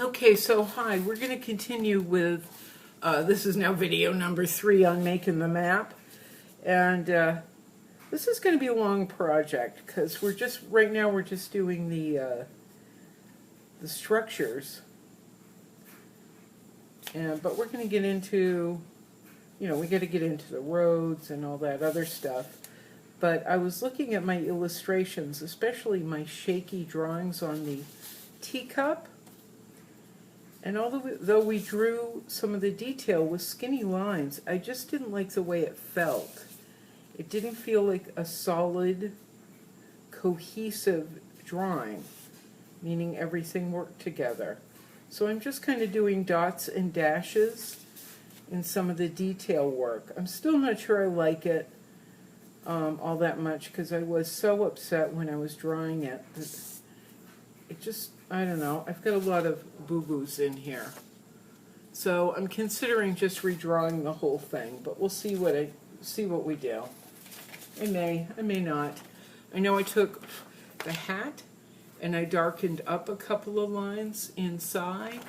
Okay, so hi, we're going to continue with, this is now video number 3 on making the map. And this is going to be a long project because right now we're just doing the structures. But we're going to get into, we got to get into the roads and all that other stuff. But I was looking at my illustrations, especially my shaky drawings on the teacup. And although we drew some of the detail with skinny lines, I just didn't like the way it felt. It didn't feel like a solid, cohesive drawing, meaning everything worked together. So I'm just kind of doing dots and dashes in some of the detail work. I'm still not sure I like it all that much because I was so upset when I was drawing it. It just, I don't know, I've got a lot of boo-boos in here. So I'm considering just redrawing the whole thing, but we'll see what we do. I may not. I know I took the hat and I darkened up a couple of lines inside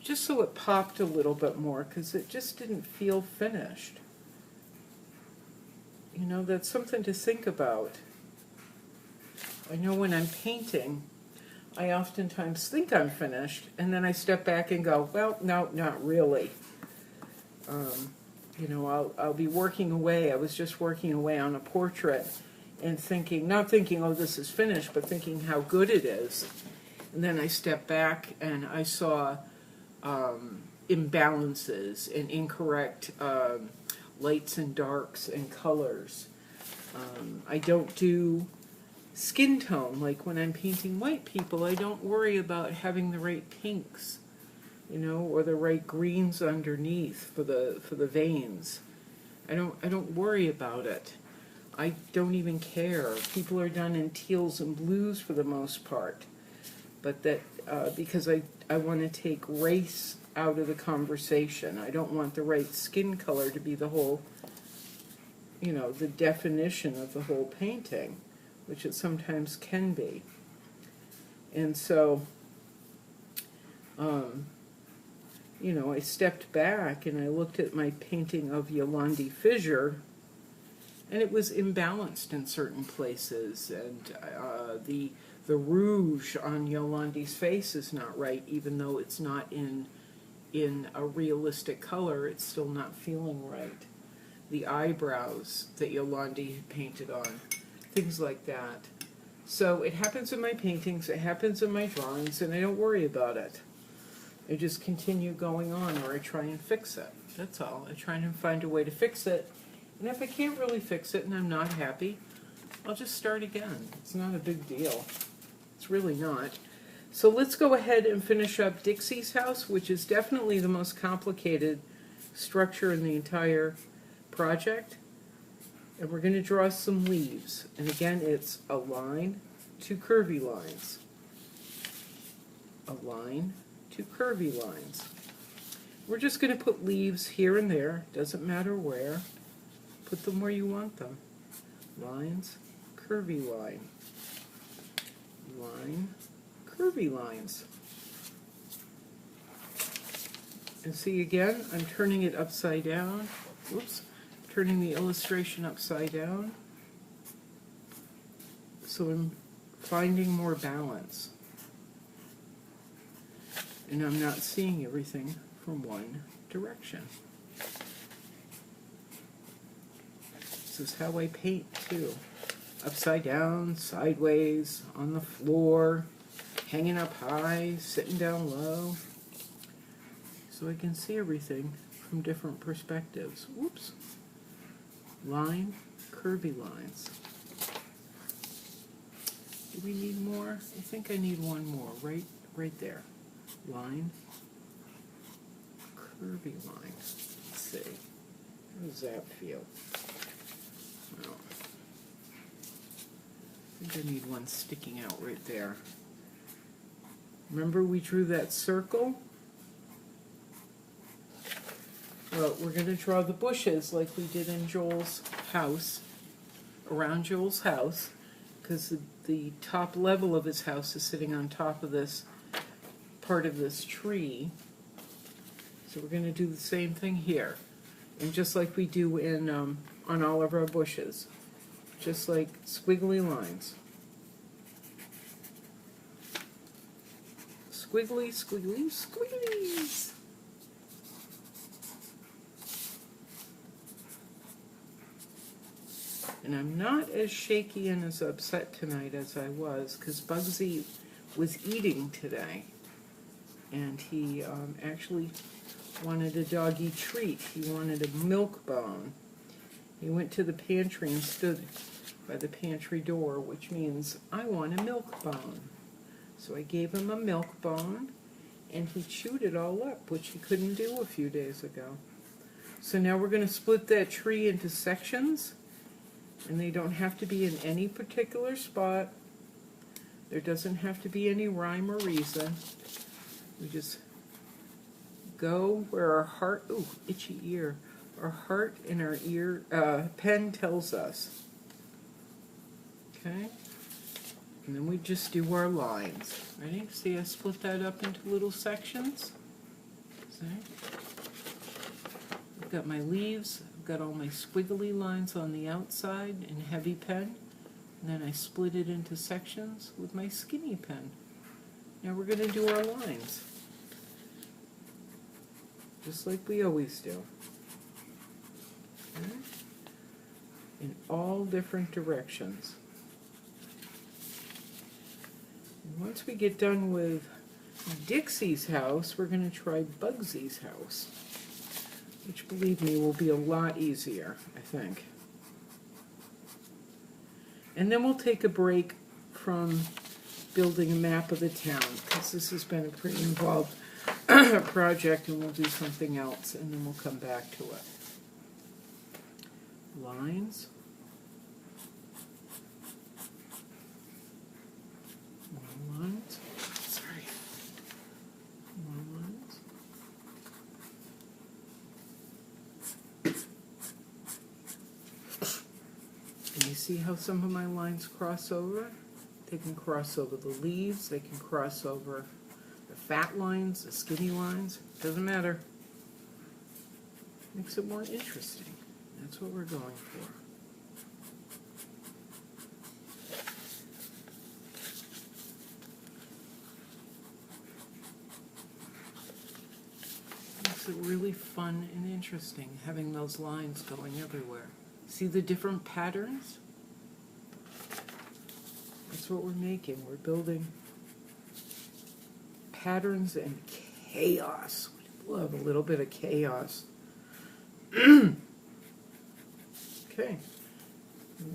just so it popped a little bit more because it just didn't feel finished. That's something to think about. I know when I'm painting, I oftentimes think I'm finished, and then I step back and go, well, no, not really. I'll be working away. I was just working away on a portrait and not thinking, oh, this is finished, but thinking how good it is. And then I step back and I saw imbalances and incorrect lights and darks and colors. I don't do skin tone, like when I'm painting white people, I don't worry about having the right pinks, or the right greens underneath for the veins. I don't worry about it. I don't even care. People are done in teals and blues for the most part, but that because I want to take race out of the conversation. I don't want the right skin color to be the whole, the definition of the whole painting, which it sometimes can be. And so, I stepped back and I looked at my painting of Yolandi Fissure, and it was imbalanced in certain places, and the rouge on Yolandi's face is not right, even though it's not in a realistic color, it's still not feeling right. The eyebrows that Yolandi had painted on, things like that. So it happens in my paintings, it happens in my drawings, and I don't worry about it. I just continue going on, or I try and fix it. That's all. I try and find a way to fix it. And if I can't really fix it and I'm not happy, I'll just start again. It's not a big deal. It's really not. So let's go ahead and finish up Dixie's house, which is definitely the most complicated structure in the entire project. And we're going to draw some leaves. And again, it's a line, 2 curvy lines. A line, 2 curvy lines. We're just going to put leaves here and there, doesn't matter where. Put them where you want them. Lines, curvy line. Line, curvy lines. And see again, I'm turning it upside down. Oops. Turning the illustration upside down. So I'm finding more balance. And I'm not seeing everything from one direction. This is how I paint too. Upside down, sideways, on the floor, hanging up high, sitting down low. So I can see everything from different perspectives. Whoops. Line, curvy lines. Do we need more? I think I need one more, right there. Line, curvy line. Let's see. How does that feel? Well, I think I need one sticking out right there. Remember we drew that circle? Well, we're going to draw the bushes like we did in Joel's house, around Joel's house, because the top level of his house is sitting on top of this part of this tree. So we're going to do the same thing here. And just like we do in on all of our bushes. Just like squiggly lines. Squiggly, squiggly, squigglies. And I'm not as shaky and as upset tonight as I was, because Bugsy was eating today. And he actually wanted a doggy treat. He wanted a milk bone. He went to the pantry and stood by the pantry door, which means, I want a milk bone. So I gave him a milk bone, and he chewed it all up, which he couldn't do a few days ago. So now we're going to split that tree into sections, and they don't have to be in any particular spot. There doesn't have to be any rhyme or reason. We just go where our heart, ooh, itchy ear, our heart and our ear, pen tells us. Okay? And then we just do our lines. Ready? See, I split that up into little sections. See? I've got my leaves, I've got all my squiggly lines on the outside in heavy pen, and then I split it into sections with my skinny pen. Now we're going to do our lines, just like we always do. Okay? In all different directions. And once we get done with Dixie's house, we're going to try Bugsy's house, which, believe me, will be a lot easier, I think. And then we'll take a break from building a map of the town, because this has been a pretty involved project, and we'll do something else, and then we'll come back to it. Lines. More lines. Sorry. More lines. And you see how some of my lines cross over? They can cross over the leaves, they can cross over the fat lines, the skinny lines. Doesn't matter. Makes it more interesting. That's what we're going for. Makes it really fun and interesting, having those lines going everywhere. See the different patterns? That's what we're making. We're building patterns and chaos. We love a little bit of chaos. Okay.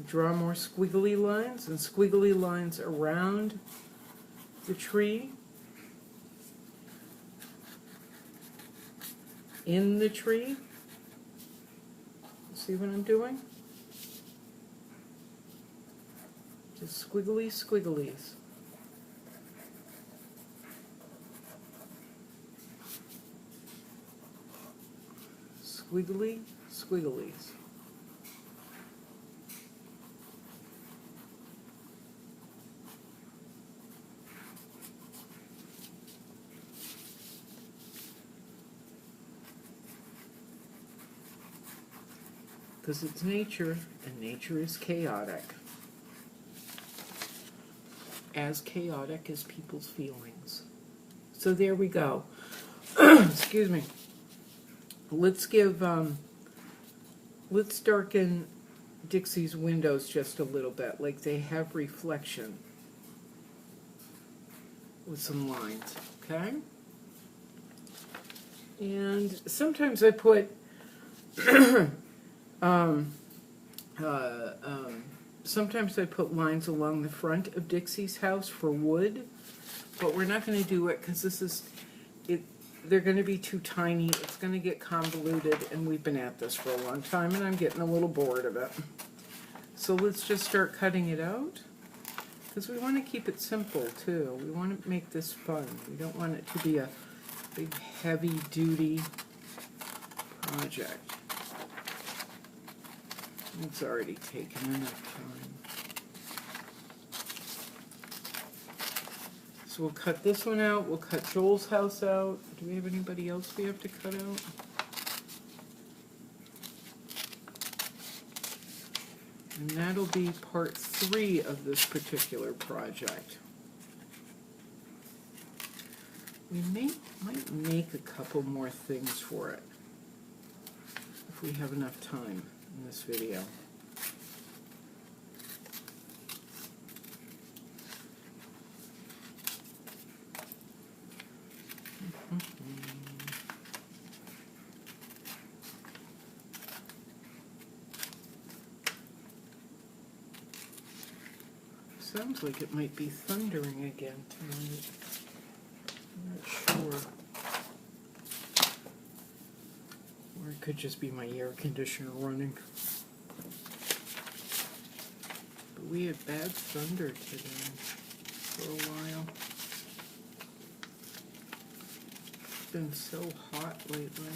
Draw more squiggly lines, and squiggly lines around the tree, in the tree. See what I'm doing? Just squiggly squigglies. Squiggly squigglies. Because it's nature, and nature is chaotic. As chaotic as people's feelings. So there we go. Excuse me. Let's give, let's darken Dixie's windows just a little bit, like they have reflection with some lines, okay? And sometimes I put sometimes I put lines along the front of Dixie's house for wood, but we're not going to do it because this is, they're going to be too tiny, it's going to get convoluted, and we've been at this for a long time, and I'm getting a little bored of it. So let's just start cutting it out, because we want to keep it simple, too. We want to make this fun. We don't want it to be a big, heavy-duty project. It's already taken enough time. So So we'll cut this one out. We'll cut Joel's house out. Do we have anybody else we have to cut out? And that'll be part 3 of this particular project. We might make a couple more things for it if we have enough time in this video. Sounds like it might be thundering again tonight. I'm not sure. Or it could just be my air conditioner running. But we had bad thunder today for a while. It's been so hot lately.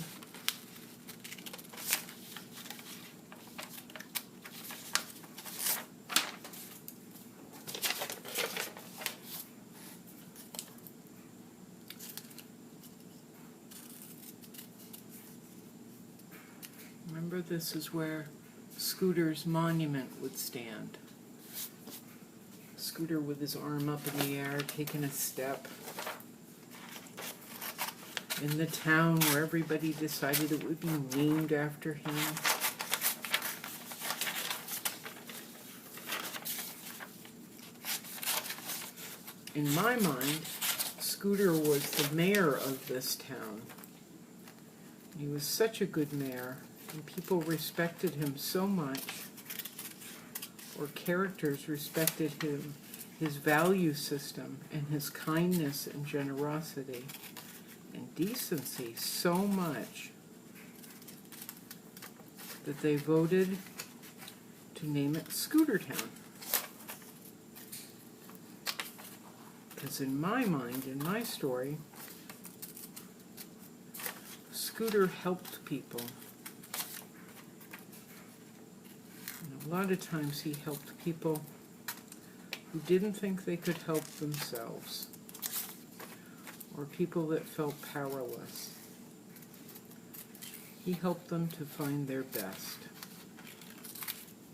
Remember, this is where Scooter's monument would stand. Scooter with his arm up in the air, taking a step. In the town where everybody decided it would be named after him. In my mind, Scooter was the mayor of this town. He was such a good mayor. And people respected him so much, or characters respected him, his value system, and his kindness and generosity and decency so much that they voted to name it Scootertown. Because in my mind, in my story, Scooter helped people. A lot of times he helped people who didn't think they could help themselves, or people that felt powerless. He helped them to find their best,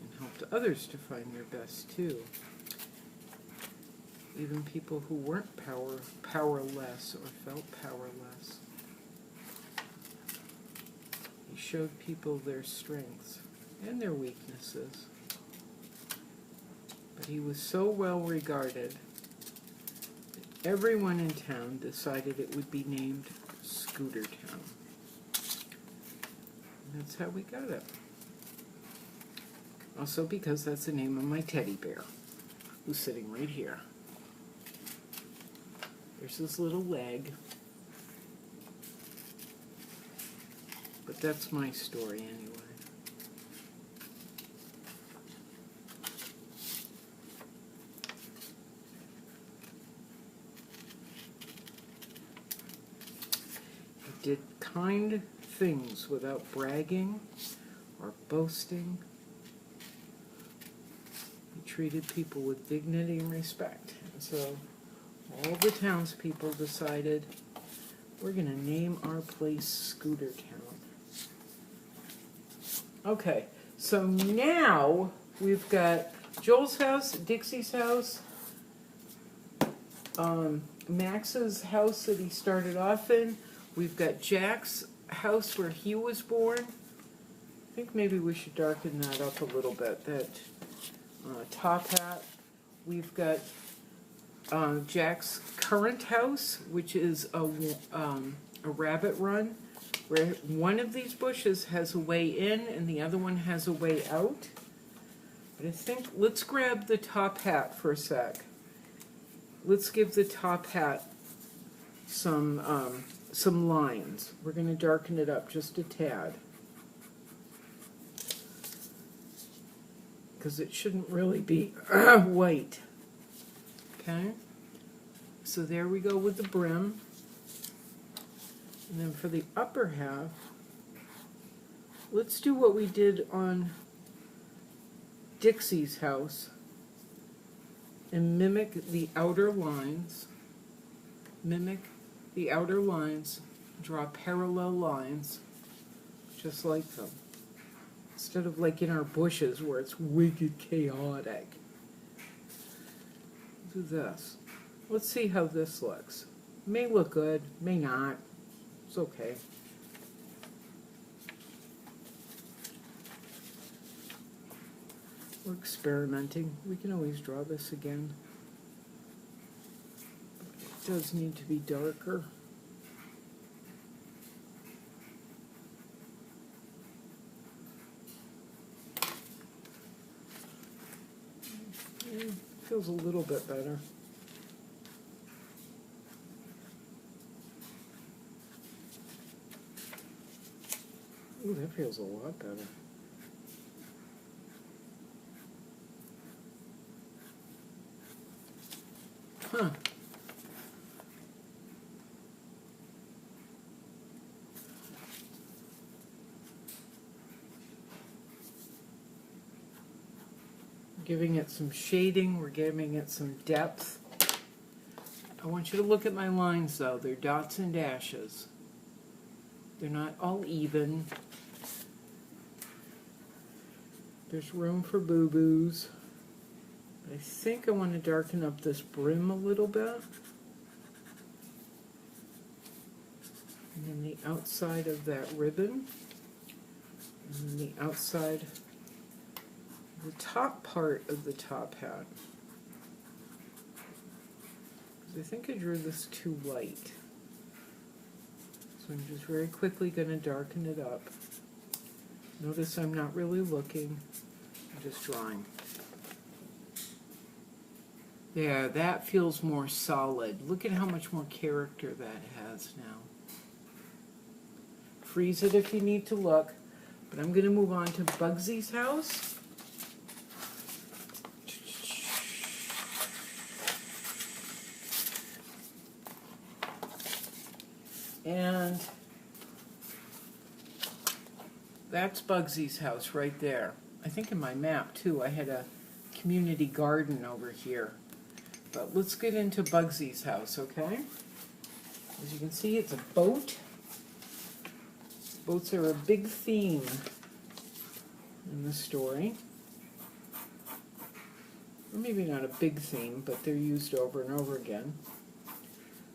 and helped others to find their best too. Even people who weren't powerless or felt powerless. He showed people their strengths and their weaknesses. But he was so well regarded that everyone in town decided it would be named Scootertown. And that's how we got it. Also because that's the name of my teddy bear, who's sitting right here. There's his little leg. But that's my story anyway. Did kind things without bragging or boasting. He treated people with dignity and respect. And so all the townspeople decided we're going to name our place Scootertown. Okay, so now we've got Joel's house, Dixie's house, Max's house that he started off in. We've got Jack's house where he was born. I think maybe we should darken that up a little bit, that top hat. We've got Jack's current house, which is a rabbit run, where one of these bushes has a way in and the other one has a way out. But I think, let's grab the top hat for a sec. Let's give the top hat some lines. We're going to darken it up just a tad, because it shouldn't really be white. Okay, so there we go with the brim. And then for the upper half, let's do what we did on Dixie's house and mimic the outer lines mimic the outer lines, draw parallel lines, just like them. Instead of like in our bushes where it's wicked chaotic. Do this. Let's see how this looks. May look good, may not. It's okay. We're experimenting. We can always draw this again. It does need to be darker. Feels a little bit better. Ooh, that feels a lot better. Huh. Giving it some shading, we're giving it some depth. I want you to look at my lines though, they're dots and dashes. They're not all even. There's room for boo-boos. I think I want to darken up this brim a little bit. And then the outside of that ribbon. And then the outside, the top part of the top hat. Because I think I drew this too light. So I'm just very quickly going to darken it up. Notice I'm not really looking, I'm just drawing. There, that feels more solid. Look at how much more character that has now. Freeze it if you need to look, but I'm going to move on to Bugsy's house. And that's Bugsy's house right there. I think in my map too I had a community garden over here. But let's get into Bugsy's house, okay? As you can see, it's a boat. Boats are a big theme in the story. Or maybe not a big theme, but they're used over and over again.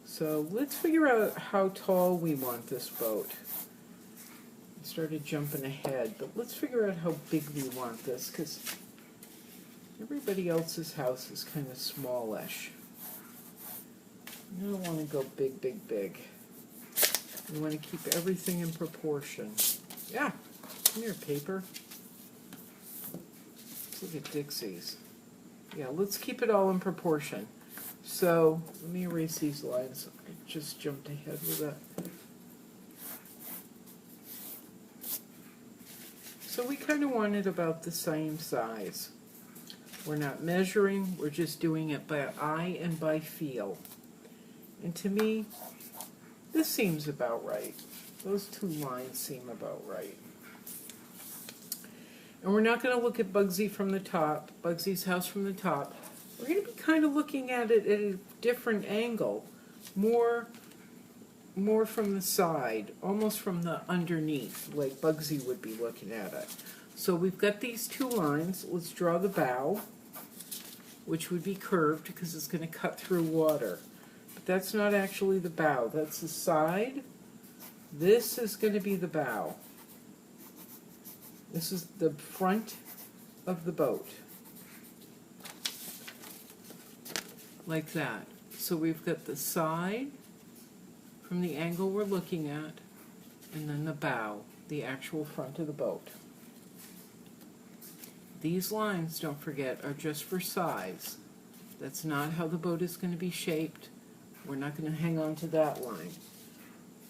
So let's figure out how tall we want this boat. I started jumping ahead, but let's figure out how big we want this, because everybody else's house is kind of smallish. You don't want to go big, big, big. You want to keep everything in proportion. Yeah, come here, paper. Let's look at Dixie's. Yeah, let's keep it all in proportion. So, let me erase these lines. I just jumped ahead with that. So we kind of want it about the same size. We're not measuring, we're just doing it by eye and by feel. And to me, this seems about right. Those two lines seem about right. And we're not going to look at Bugsy from the top, Bugsy's house from the top. We're going to be kind of looking at it at a different angle, more from the side, almost from the underneath, like Bugsy would be looking at it. So we've got these two lines. Let's draw the bow, which would be curved because it's going to cut through water. But that's not actually the bow. That's the side. This is going to be the bow. This is the front of the boat. Like that. So we've got the side from the angle we're looking at, and then the bow, the actual front of the boat. These lines, don't forget, are just for size. That's not how the boat is going to be shaped. We're not going to hang on to that line.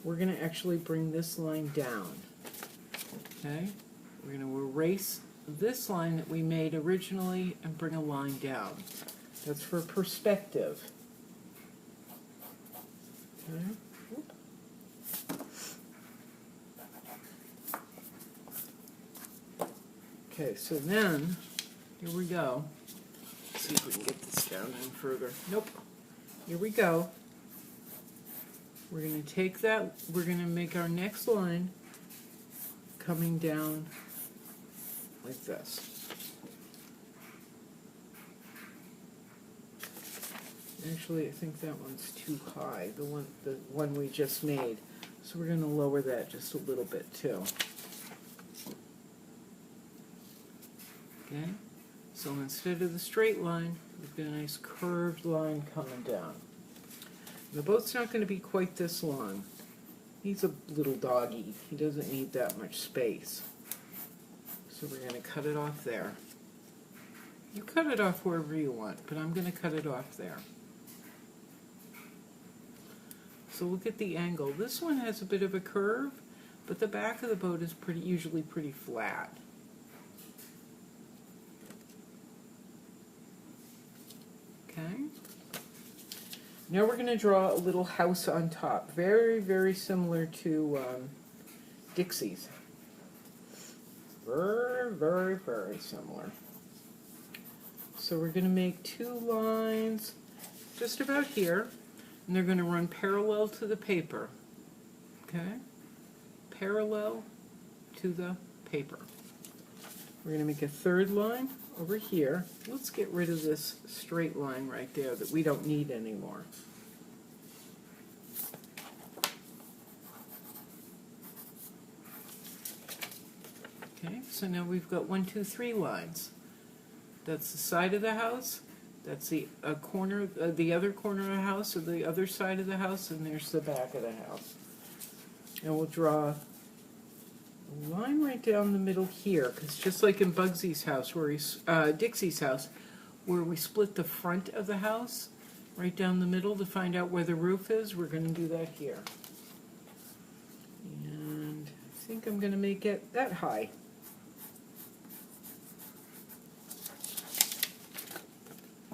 We're going to actually bring this line down. Okay? We're going to erase this line that we made originally and bring a line down. That's for perspective. Okay. Okay, so then, here we go. Let's see if we can get this down any further. Nope. Here we go. We're going to take that, we're going to make our next line coming down like this. Actually, I think that one's too high, the one we just made. So we're going to lower that just a little bit too. Okay, so instead of the straight line, we've got a nice curved line coming down. The boat's not going to be quite this long. He's a little doggy. He doesn't need that much space. So we're going to cut it off there. You cut it off wherever you want, but I'm going to cut it off there. So look at the angle. This one has a bit of a curve, but the back of the boat is usually pretty flat. Okay. Now we're going to draw a little house on top, very, very similar to Dixie's. Very, very, very similar. So we're going to make two lines just about here, and they're going to run parallel to the paper. Okay? Parallel to the paper. We're going to make a third line over here. Let's get rid of this straight line right there that we don't need anymore. Okay, so now we've got 1, 2, 3 lines. That's the side of the house, that's the corner, the other corner of the house, or the other side of the house, and there's the back of the house. And we'll draw a line right down the middle here, because just like in Bugsy's house, Dixie's house, where we split the front of the house right down the middle to find out where the roof is, we're going to do that here. And I think I'm going to make it that high.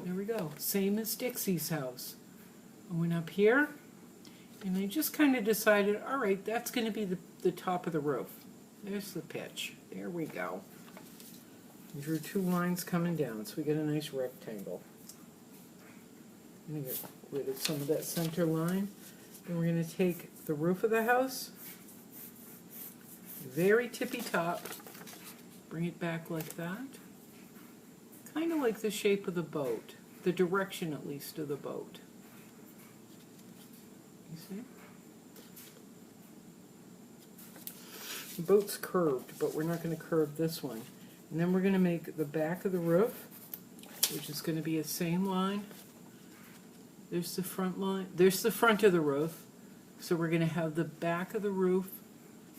There we go. Same as Dixie's house. I went up here, and I just kind of decided, all right, that's going to be the top of the roof. There's the pitch. There we go. I drew 2 lines coming down, so we get a nice rectangle. I'm going to get rid of some of that center line. Then we're going to take the roof of the house, very tippy top, bring it back like that. Kind of like the shape of the boat, the direction at least of the boat. You see? The boat's curved, but we're not going to curve this one. And then we're going to make the back of the roof, which is going to be the same line. There's the front line. There's the front of the roof. So we're going to have the back of the roof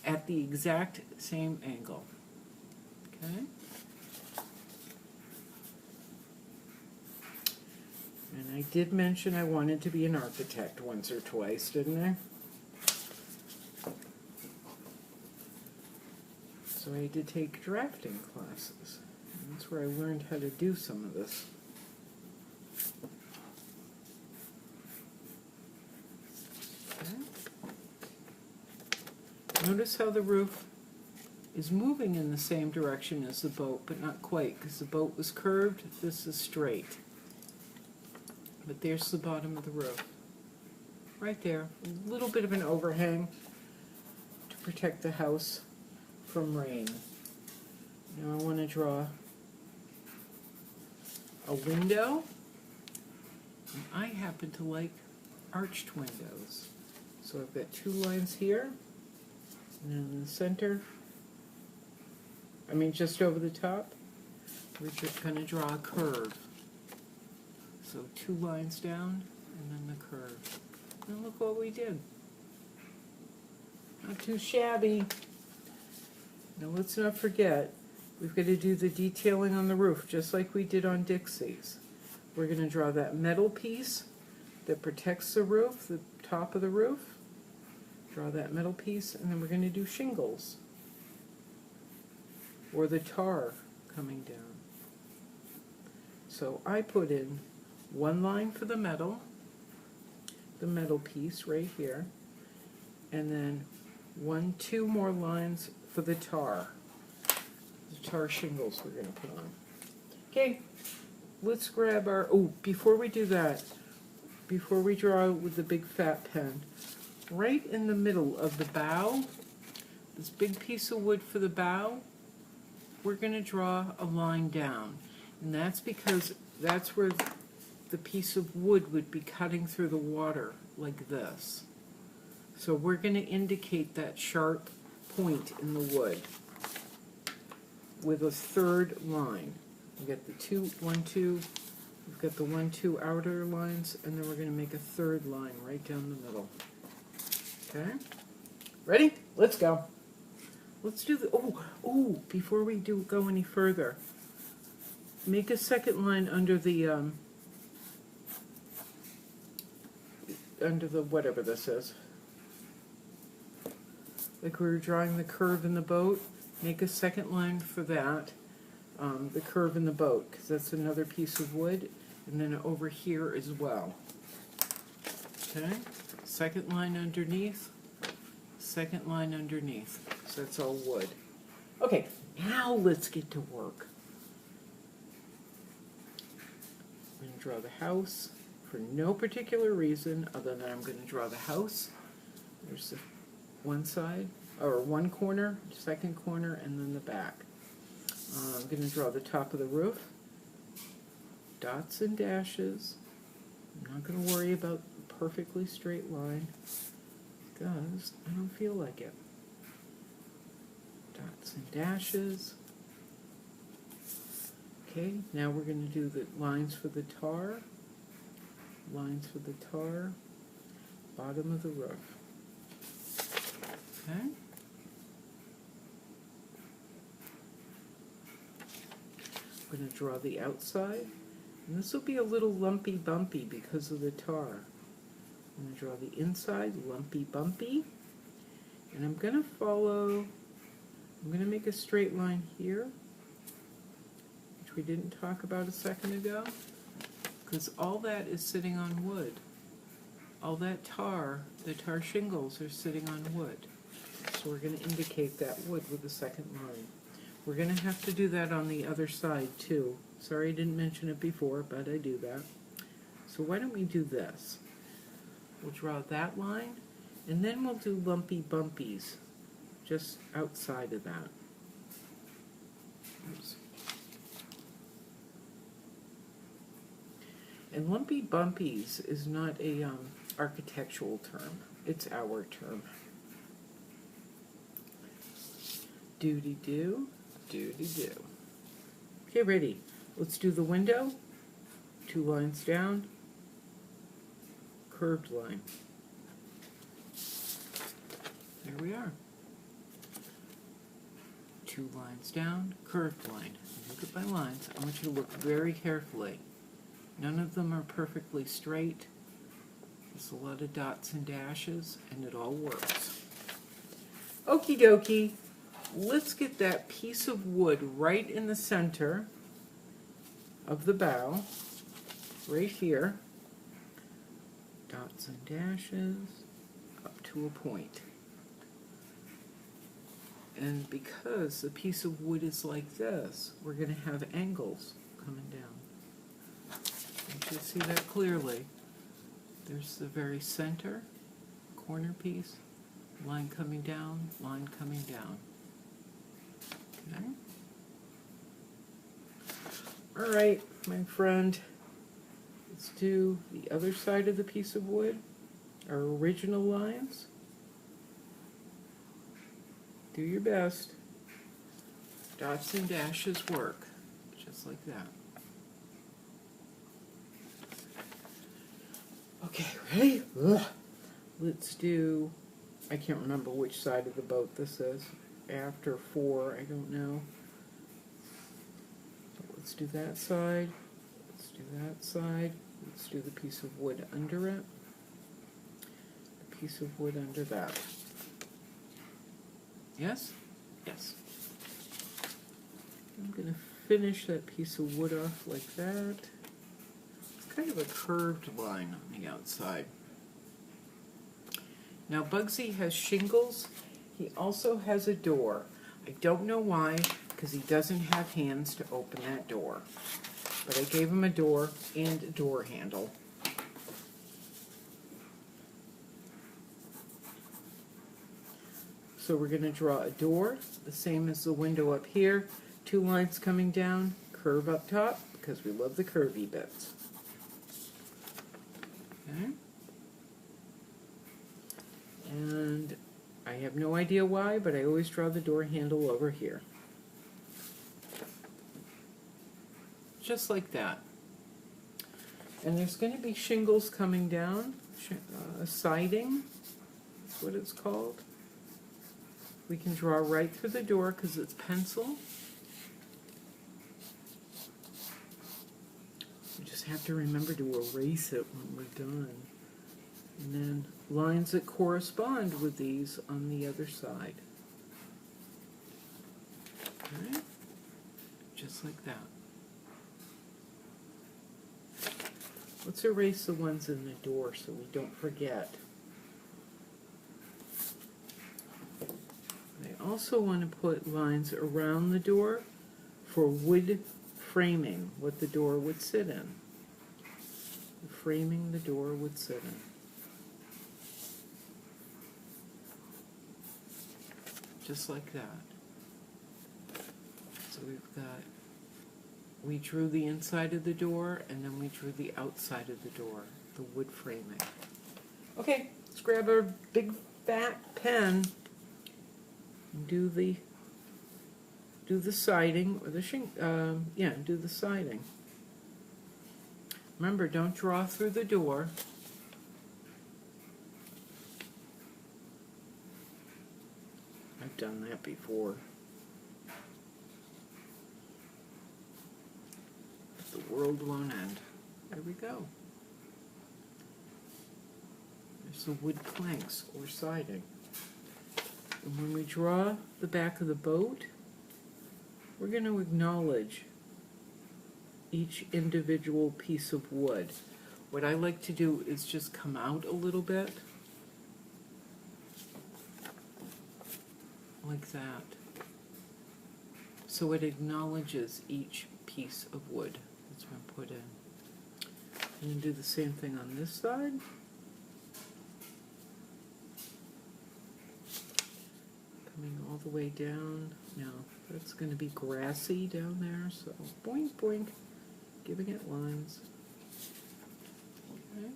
at the exact same angle. Okay? And I did mention I wanted to be an architect once or twice, didn't I? So I did take drafting classes. And that's where I learned how to do some of this. Okay. Notice how the roof is moving in the same direction as the boat, but not quite, because the boat was curved, this is straight. But there's the bottom of the roof. Right there. A little bit of an overhang to protect the house from rain. Now I want to draw a window. And I happen to like arched windows. So I've got 2 lines here. And then in the center, just over the top, we're just going to draw a curve. So 2 lines down, and then the curve. And look what we did. Not too shabby. Now let's not forget, we've got to do the detailing on the roof, just like we did on Dixie's. We're going to draw that metal piece that protects the roof, the top of the roof. Draw that metal piece, and then we're going to do shingles. Or the tar coming down. So I put in 1 line for the metal piece right here, and then 2 more lines for the tar shingles we're going to put on. Okay, let's grab our, before we do that, before we draw with the big fat pen, right in the middle of the bow, this big piece of wood for the bow, we're going to draw a line down. And that's because that's where the piece of wood would be cutting through the water like this. So we're going to indicate that sharp point in the wood with a third line. We got the 2, 1, 2. We've got the 1, 2 outer lines, and then we're going to make a third line right down the middle. Okay? Ready? Let's go. Let's do the, before we go any further, make a second line under the whatever this is. Like we were drawing the curve in the boat, make a second line for that, the curve in the boat, because that's another piece of wood, and then over here as well. Okay, second line underneath, second line underneath. So that's all wood. Okay, now let's get to work. I'm going to draw the house for no particular reason other than I'm going to draw the house. There's the one side, or one corner, second corner, and then the back. I'm going to draw the top of the roof. Dots and dashes. I'm not going to worry about a perfectly straight line because I don't feel like it. Dots and dashes. Okay, now we're going to do the lines for the tar. Lines for the tar. Bottom of the roof. Okay. I'm going to draw the outside. And this will be a little lumpy bumpy because of the tar. I'm going to draw the inside, lumpy bumpy. And I'm going to follow, I'm going to make a straight line here, which we didn't talk about a second ago, because all that is sitting on wood. All that tar, the tar shingles are sitting on wood. So we're going to indicate that wood with a second line. We're going to have to do that on the other side too. Sorry I didn't mention it before, but I do that. So why don't we do this? We'll draw that line, and then we'll do lumpy bumpies just outside of that. Oops. And lumpy bumpies is not a architectural term. It's our term. Doody-doo, doody-doo. Okay, ready. Let's do the window. 2 lines down. Curved line. There we are. 2 lines down, curved line. Look at my lines. I want you to look very carefully. None of them are perfectly straight. There's a lot of dots and dashes, and it all works. Okie dokie. Let's get that piece of wood right in the center of the bow, right here. Dots and dashes up to a point. And because the piece of wood is like this, we're going to have angles coming down. You should see that clearly. There's the very center, corner piece, line coming down, line coming down. Okay. All right, my friend, let's do the other side of the piece of wood, our original lines. Do your best. Dots and dashes work, just like that. Okay, ready? Ugh. Let's do, I can't remember which side of the boat this is. After 4, I don't know. But let's do that side. Let's do that side. Let's do the piece of wood under it. The piece of wood under that. Yes? Yes. I'm going to finish that piece of wood off like that. It's kind of a curved line on the outside. Now Bugsy has shingles. He also has a door. I don't know why, because he doesn't have hands to open that door. But I gave him a door and a door handle. So we're going to draw a door, the same as the window up here. 2 lines coming down, curve up top, because we love the curvy bits. Okay. And I have no idea why, but I always draw the door handle over here. Just like that. And there's going to be shingles coming down, siding, that's what it's called. We can draw right through the door because it's pencil. We just have to remember to erase it when we're done. And then lines that correspond with these on the other side. Okay, just like that. Let's erase the ones in the door so we don't forget. I also want to put lines around the door for wood framing, what the door would sit in. The framing the door would sit in. Just like that. So we drew the inside of the door, and then we drew the outside of the door, the wood framing. Okay, let's grab our big fat pen and do the siding, or the do the siding. Remember, don't draw through the door. I've done that before. The world won't end. There we go. There's the wood planks or siding. And when we draw the back of the boat, we're going to acknowledge each individual piece of wood. What I like to do is just come out a little bit, like that, so it acknowledges each piece of wood that's been put in. And then do the same thing on this side. Coming all the way down. Now, that's going to be grassy down there, so boink, boink, giving it lines. Okay,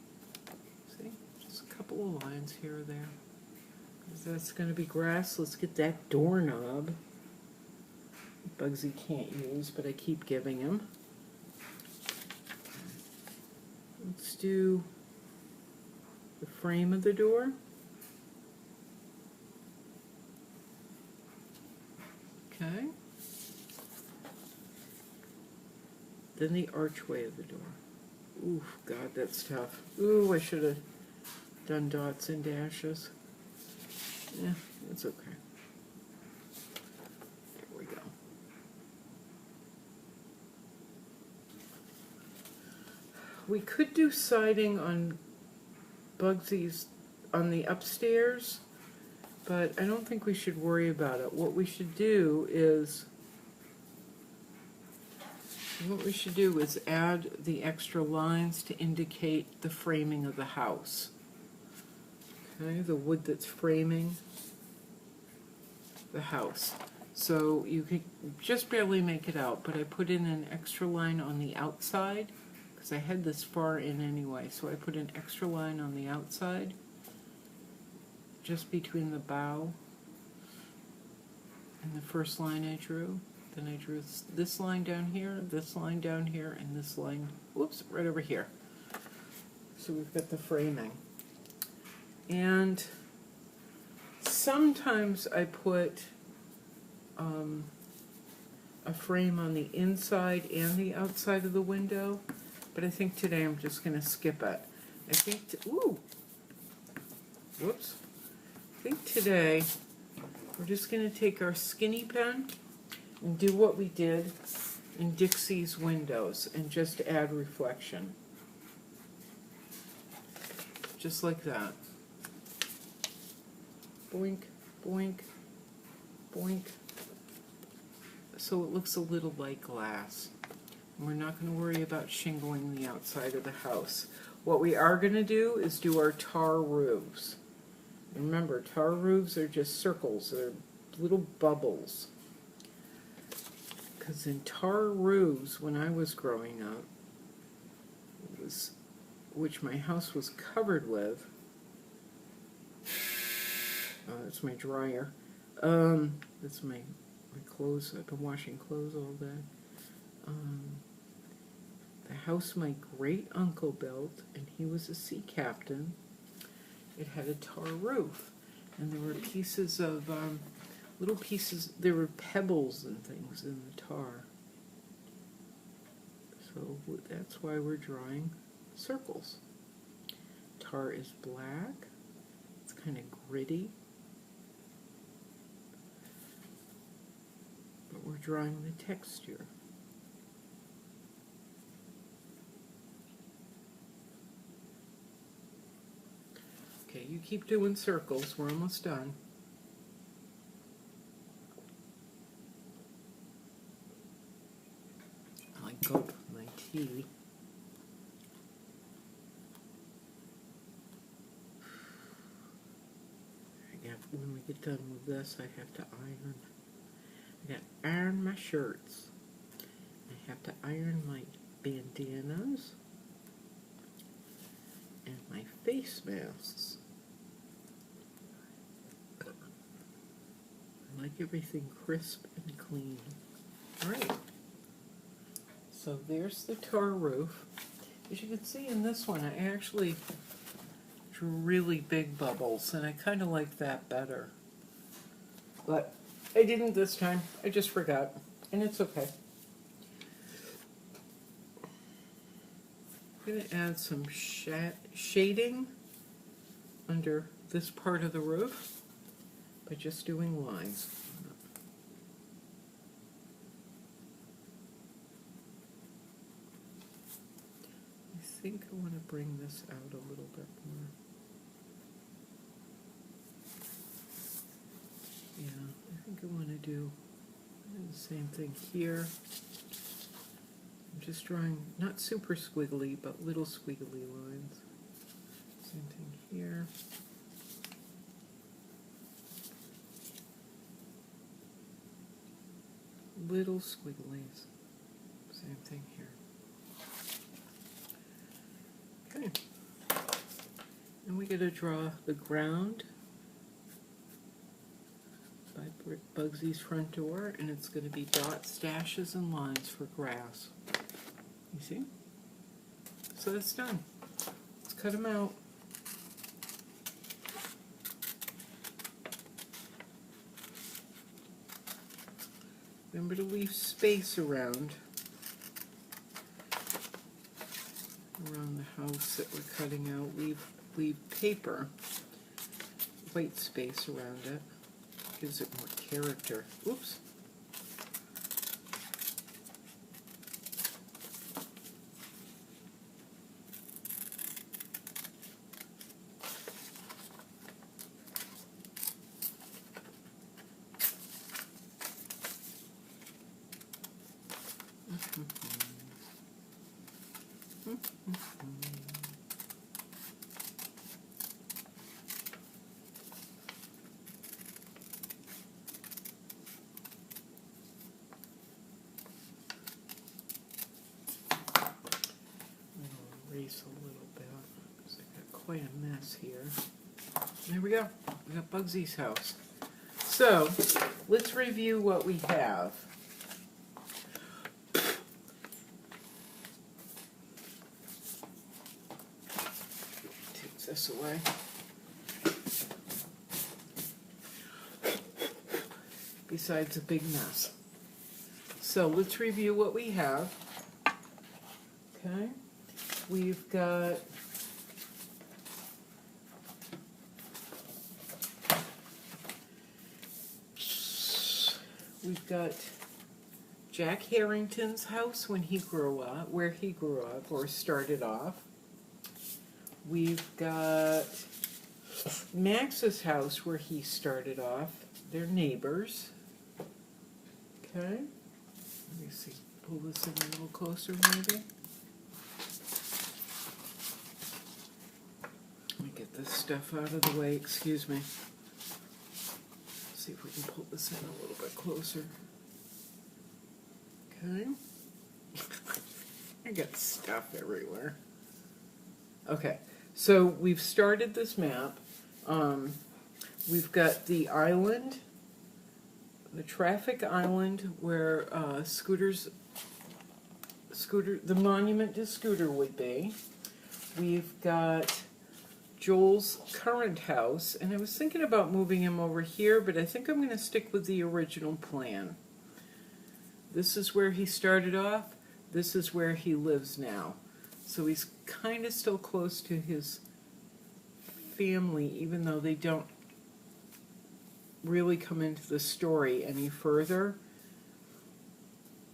see, just a couple of lines here or there. Because that's going to be grass. Let's get that doorknob. Bugsy can't use, but I keep giving him. Let's do the frame of the door. Okay. Then the archway of the door. Oof, God, that's tough. Ooh, I should have done dots and dashes. Yeah, it's okay. There we go. We could do siding on Bugsy's, on the upstairs, but I don't think we should worry about it. What we should do is add the extra lines to indicate the framing of the house. Okay, the wood that's framing the house. So you can just barely make it out, but I put in an extra line on the outside because I had this far in anyway. So I put an extra line on the outside, just between the bow and the first line I drew. Then I drew this line down here, this line down here, and this line, whoops, right over here. So we've got the framing. And sometimes I put a frame on the inside and the outside of the window, but I think today I'm just going to skip it. I think, whoops. I think today we're just going to take our skinny pen and do what we did in Dixie's windows and just add reflection. Just like that. Boink, boink, boink. So it looks a little like glass. And we're not going to worry about shingling the outside of the house. What we are going to do is do our tar roofs. Remember, tar roofs are just circles. They're little bubbles. Because in tar roofs, when I was growing up, which my house was covered with, that's my dryer. That's my clothes. I've been washing clothes all day. The house my great uncle built, and he was a sea captain. It had a tar roof, and there were pieces of little pieces. There were pebbles and things in the tar. So that's why we're drawing circles. Tar is black. It's kind of gritty. But we're drawing the texture. Okay, you keep doing circles. We're almost done. I gulp my tea. When we get done with this, I have to iron. I got to iron my shirts. I have to iron my bandanas and my face masks. I like everything crisp and clean. Alright. So there's the tar roof. As you can see in this one, I actually drew really big bubbles, and I kind of like that better. But I didn't this time. I just forgot, and it's okay. I'm going to add some shading under this part of the roof by just doing lines. I think I want to bring this out a little bit more. Yeah, I think I want to do the same thing here. I'm just drawing not super squiggly, but little squiggly lines. Same thing here. Little squigglies. Same thing here. Okay. And we got to draw the ground by Bugsy's front door, and it's going to be dots, dashes, and lines for grass. You see? So that's done. Let's cut them out. Remember to leave space around the house that we're cutting out. Leave paper, white space around it. Gives it more character. Oops. Erase a little bit because I got quite a mess here. There we go. We got Bugsy's house. So let's review what we have. Take this away. Besides a big mess. So let's review what we have. Okay. We've got Jack Harrington's house when he grew up, where he grew up or started off. We've got Max's house where he started off. They're neighbors. Okay. Let me see. Pull this in a little closer maybe. me get this stuff out of the way, excuse me. See if we can pull this in a little bit closer. Okay. I got stuff everywhere. Okay, so we've started this map. We've got the island, the traffic island where the monument to Scooter would be. We've got Joel's current house, and I was thinking about moving him over here, but I think I'm going to stick with the original plan. This is where he started off. This is where he lives now. So he's kind of still close to his family, even though they don't really come into the story any further.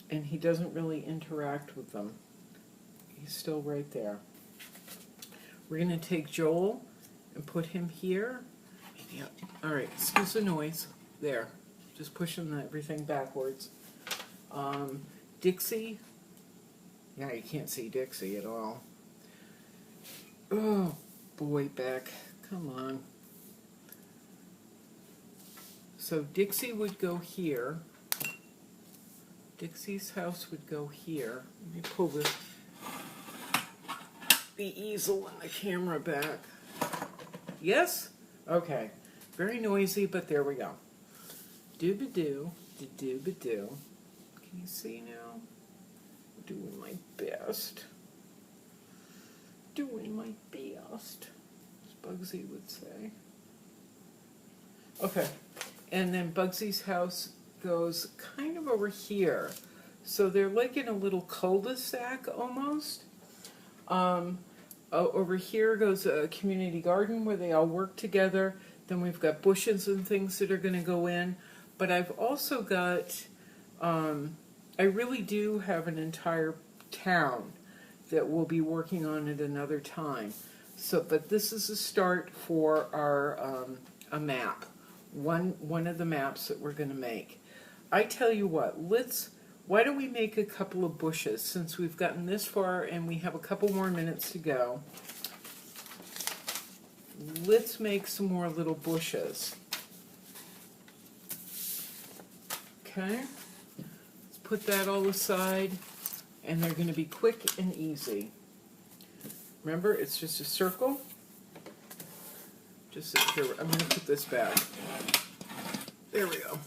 And he doesn't really interact with them. He's still right there. We're going to take Joel and put him here. Yeah. All right, excuse the noise. There. Just pushing everything backwards. Dixie. Yeah, you can't see Dixie at all. Oh, boy, Beck. Come on. So Dixie would go here. Dixie's house would go here. Let me pull the easel and the camera back. Yes? Okay. Very noisy, but there we go. Dooba-doo, doo-dooba-doo. Can you see now? Doing my best. Doing my best, as Bugsy would say. Okay. And then Bugsy's house goes kind of over here. So they're like in a little cul-de-sac almost. Over here goes a community garden where they all work together. Then we've got bushes and things that are going to go in. But I've also got, I really do have an entire town that we'll be working on at another time. So, but this is a start for our a map. One of the maps that we're going to make. I tell you what, why don't we make a couple of bushes since we've gotten this far and we have a couple more minutes to go. Let's make some more little bushes. Okay, let's put that all aside, and they're going to be quick and easy. Remember, it's just a circle. Just here, I'm going to put this back. There we go.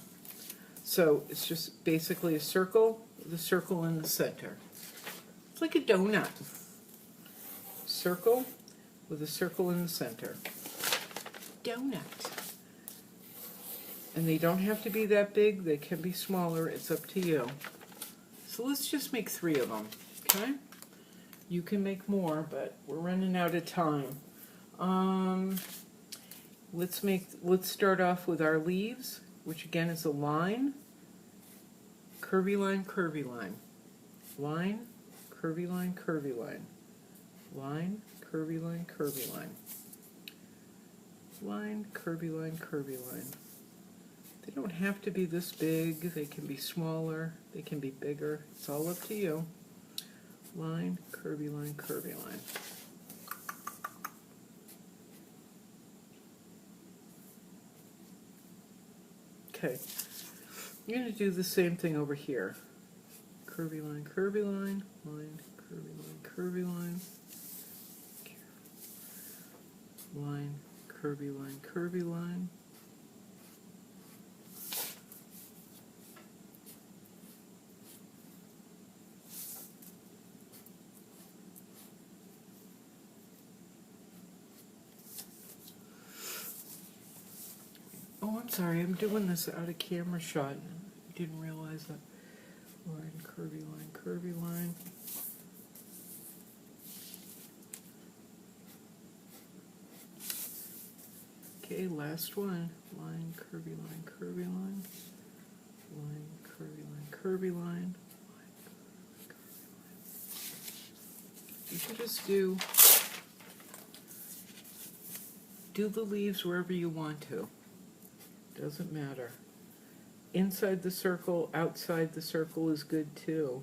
So it's just basically a circle with a circle in the center. It's like a donut. Circle with a circle in the center. Donut. And they don't have to be that big. They can be smaller. It's up to you. So let's just make 3 of them. Okay? You can make more, but we're running out of time. Let's start off with our leaves, which again is a line. Curvy line, curvy line. Line, curvy line, curvy line. Line, curvy line, curvy line. Line, curvy line, curvy line. They don't have to be this big. They can be smaller. They can be bigger. It's all up to you. Line, curvy line, curvy line. Okay. You're going to do the same thing over here. Curvy line, curvy line. Line, curvy line, curvy line. Line, curvy line, curvy line. Oh, I'm sorry, I'm doing this out of camera shot. I didn't realize that. Line, curvy line. Okay, last one. Line, curvy line, curvy line. Line, curvy line, curvy line. Line, curvy line. You can just do the leaves wherever you want to. Doesn't matter. Inside the circle, outside the circle is good too.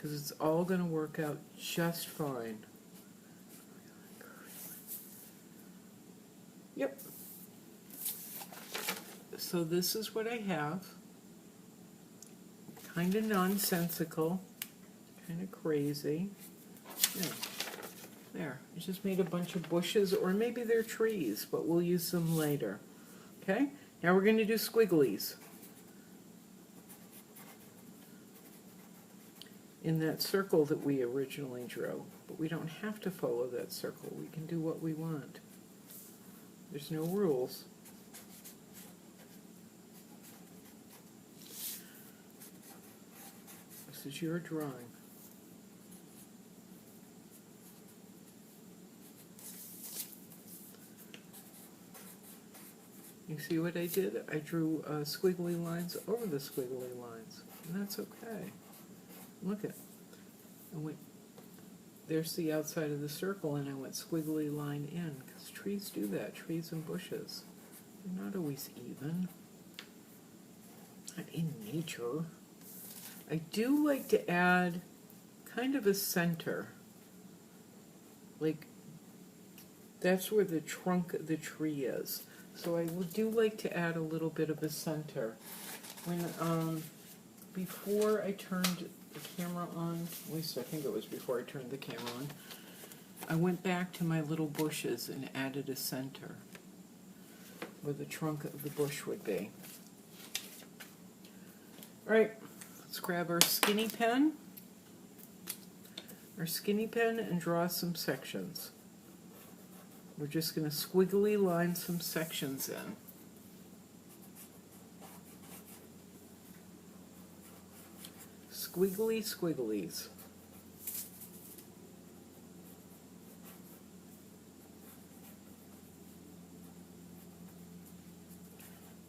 because it's all going to work out just fine. Yep. So this is what I have. Kind of nonsensical, kind of crazy. Yeah. There, I just made a bunch of bushes, or maybe they're trees, but we'll use them later. Okay, now we're going to do squigglies in that circle that we originally drew, but we don't have to follow that circle. We can do what we want. There's no rules. This is your drawing. You see what I did? I drew squiggly lines over the squiggly lines, and that's okay. Look at it. I went, there's the outside of the circle, and I went squiggly line in, because trees do that, trees and bushes. They're not always even. Not in nature. I do like to add kind of a center. Like, that's where the trunk of the tree is. So I do like to add a little bit of a center. When before I turned the camera on, at least I think it was before I turned the camera on, I went back to my little bushes and added a center where the trunk of the bush would be. All right, let's grab our skinny pen. And draw some sections. We're just going to squiggly line some sections in. Squiggly squigglies.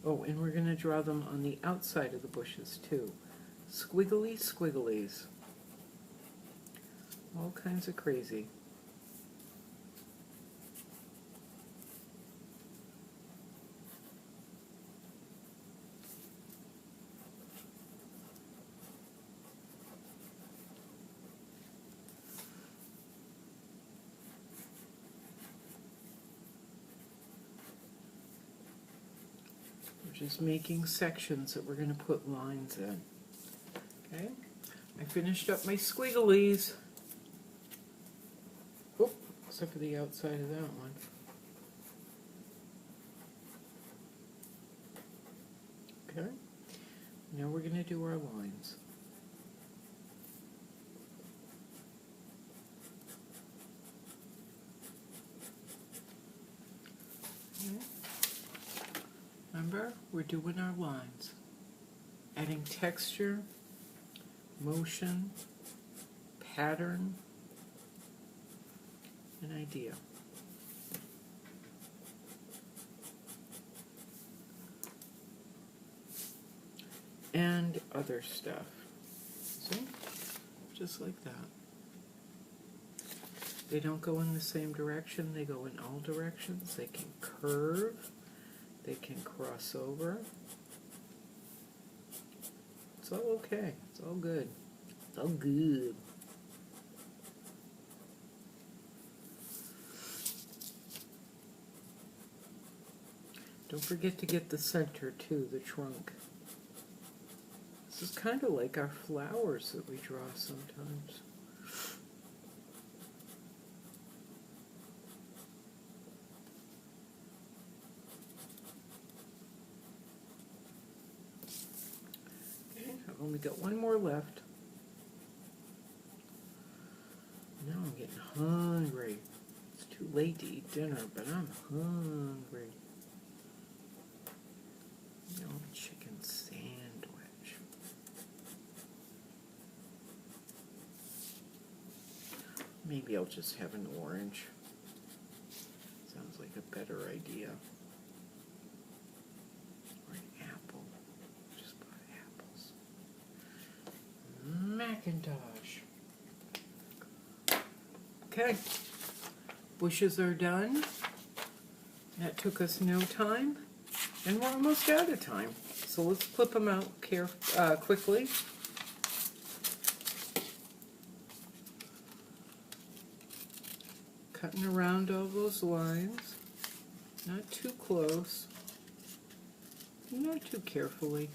Oh, and we're going to draw them on the outside of the bushes too. Squiggly squigglies. All kinds of crazy. Just making sections that we're going to put lines in. Okay, I finished up my squigglies. Oh, except for the outside of that one. Okay, now we're going to do our lines. Okay. Remember, we're doing our lines, adding texture, motion, pattern, and idea. And other stuff. See? Just like that. They don't go in the same direction, they go in all directions. They can curve. They can cross over. It's all okay. It's all good. It's all good. Don't forget to get the center too, the trunk. This is kind of like our flowers that we draw sometimes. I've only got one more left. Now I'm getting hungry. It's too late to eat dinner, but I'm hungry. No chicken sandwich. Maybe I'll just have an orange. Sounds like a better idea. Or an apple. Just buy apples. Macintosh. Okay, bushes are done. That took us no time, and we're almost out of time. So let's clip them out quickly. cutting around all those lines. Not too close. Not too carefully.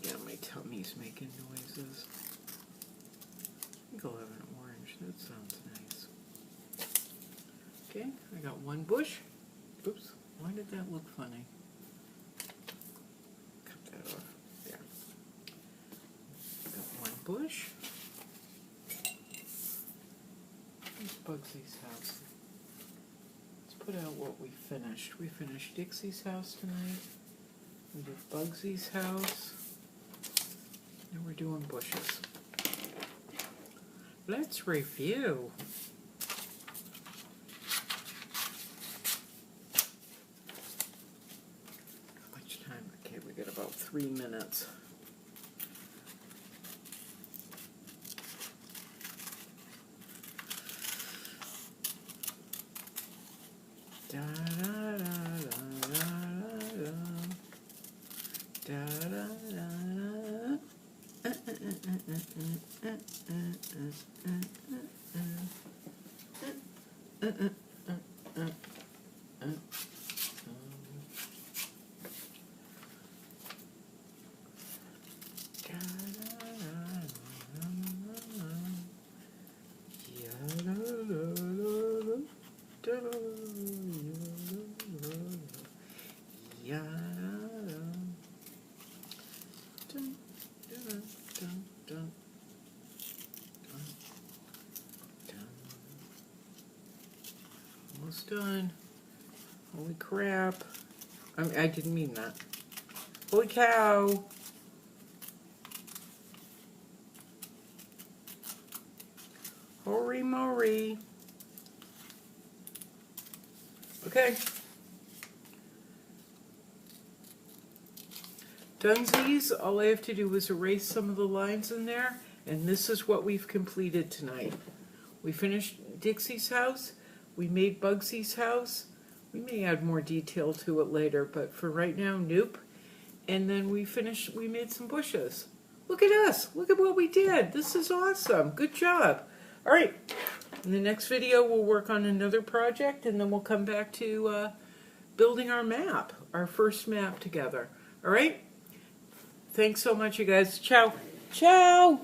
Yeah, my tummy's making noises. I think I'll have an orange. That sounds nice. Okay, I got one bush. Oops, why did that look funny? Cut that off. There. Got one bush. Here's Bugsy's house. Let's put out what we finished. We finished Dixie's house tonight. We did Bugsy's house. Now we're doing bushes. Let's review. How much time? Okay, we got about 3 minutes. Da da da da da da da da da. Almost done. Holy crap. I didn't mean that. Holy cow. Holy moly. Okay. Dunsies, all I have to do is erase some of the lines in there, and this is what we've completed tonight. We finished Dixie's house. We made Bugsy's house. We may add more detail to it later, but for right now, nope. And then we made some bushes. Look at us. Look at what we did. This is awesome. Good job. All right. In the next video, we'll work on another project, and then we'll come back to building our map, our first map together. All right? Thanks so much, you guys. Ciao. Ciao.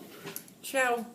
Ciao.